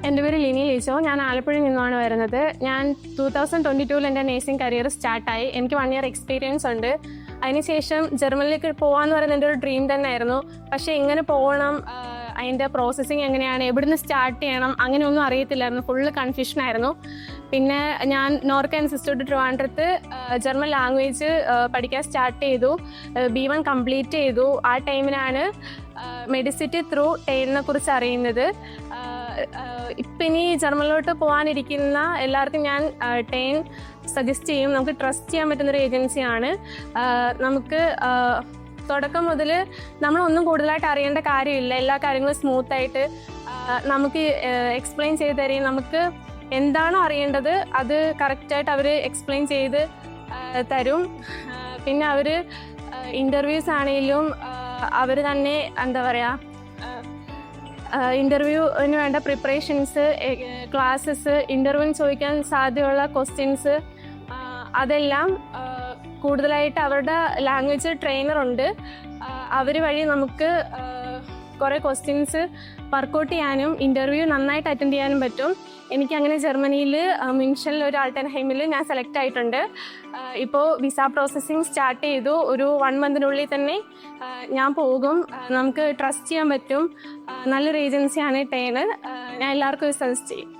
എൻ്റെ പേര് ലിനി ലീച്ചോ. ഞാൻ ആലപ്പുഴയിൽ നിന്നാണ് വരുന്നത്. ഞാൻ 2022 എൻ്റെ നേഴ്സിംഗ് കരിയർ സ്റ്റാർട്ടായി. എനിക്ക് 1 ഇയർ എക്സ്പീരിയൻസ് ഉണ്ട്. അതിനുശേഷം ജർമ്മനിലേക്ക് പോകാമെന്ന് പറയുന്നത് എൻ്റെ ഒരു ഡ്രീം തന്നെയായിരുന്നു. പക്ഷേ എങ്ങനെ പോകണം, അതിൻ്റെ പ്രോസസ്സിങ് എങ്ങനെയാണ്, എവിടുന്ന് സ്റ്റാർട്ട് ചെയ്യണം, അങ്ങനെയൊന്നും അറിയത്തില്ലായിരുന്നു. ഫുള്ള് കൺഫ്യൂഷനായിരുന്നു. പിന്നെ ഞാൻ നോർക്ക ഇൻസ്റ്റിറ്റ്യൂട്ട് ട്രിവാൻഡ്രത്ത് ജർമ്മൻ ലാംഗ്വേജ് പഠിക്കാൻ സ്റ്റാർട്ട് ചെയ്തു. B1 കംപ്ലീറ്റ് ചെയ്തു. ആ ടൈമിനാണ് മെഡിസിറ്റി ത്രൂ ടെയിലിനെ കുറിച്ച് അറിയുന്നത്. ഇപ്പം ഇനി ജർമ്മനിലോട്ട് പോകാനിരിക്കുന്ന എല്ലാവർക്കും ഞാൻ ടെയിൻ സജസ്റ്റ് ചെയ്യും. നമുക്ക് ട്രസ്റ്റ് ചെയ്യാൻ പറ്റുന്നൊരു ഏജൻസിയാണ്. നമുക്ക് തുടക്കം മുതൽ നമ്മളൊന്നും കൂടുതലായിട്ട് അറിയേണ്ട കാര്യമില്ല. എല്ലാ കാര്യങ്ങളും സ്മൂത്തായിട്ട് നമുക്ക് എക്സ്പ്ലെയിൻ ചെയ്ത് തരും. നമുക്ക് എന്താണോ അറിയേണ്ടത് അത് കറക്റ്റായിട്ട് അവർ എക്സ്പ്ലെയിൻ ചെയ്ത് തരും. പിന്നെ അവർ ഇൻ്റർവ്യൂസ് ആണെങ്കിലും അവർ തന്നെ എന്താ പറയുക, ഇൻ്റർവ്യൂവിന് വേണ്ട പ്രിപ്പറേഷൻസ്, ക്ലാസ്സസ്, ഇൻ്റർവ്യൂവിന് ചോദിക്കാൻ സാധ്യതയുള്ള ക്വസ്റ്റ്യൻസ്, അതെല്ലാം കൂടുതലായിട്ട് അവരുടെ ലാംഗ്വേജ് ട്രെയിനറുണ്ട്. അവർ വഴി നമുക്ക് കുറേ ക്വസ്റ്റ്യൻസ് വർക്കൗട്ട് ചെയ്യാനും ഇൻ്റർവ്യൂ നന്നായിട്ട് അറ്റൻഡ് ചെയ്യാനും പറ്റും. എനിക്കങ്ങനെ ജർമ്മനിയിൽ മ്യൂൻഷനിൽ ഒരു ആൾട്ടൻഹൈമിൽ ഞാൻ സെലക്ട് ആയിട്ടുണ്ട്. ഇപ്പോൾ വിസ പ്രോസസ്സിങ് സ്റ്റാർട്ട് ചെയ്തു. ഒരു 1 മന്തിനുള്ളിൽ തന്നെ ഞാൻ പോകും. നമുക്ക് ട്രസ്റ്റ് ചെയ്യാൻ പറ്റും. നല്ലൊരു ഏജൻസിയാണ് ടെയിൻ. ഞാൻ എല്ലാവർക്കും സജസ്റ്റ് ചെയ്യും.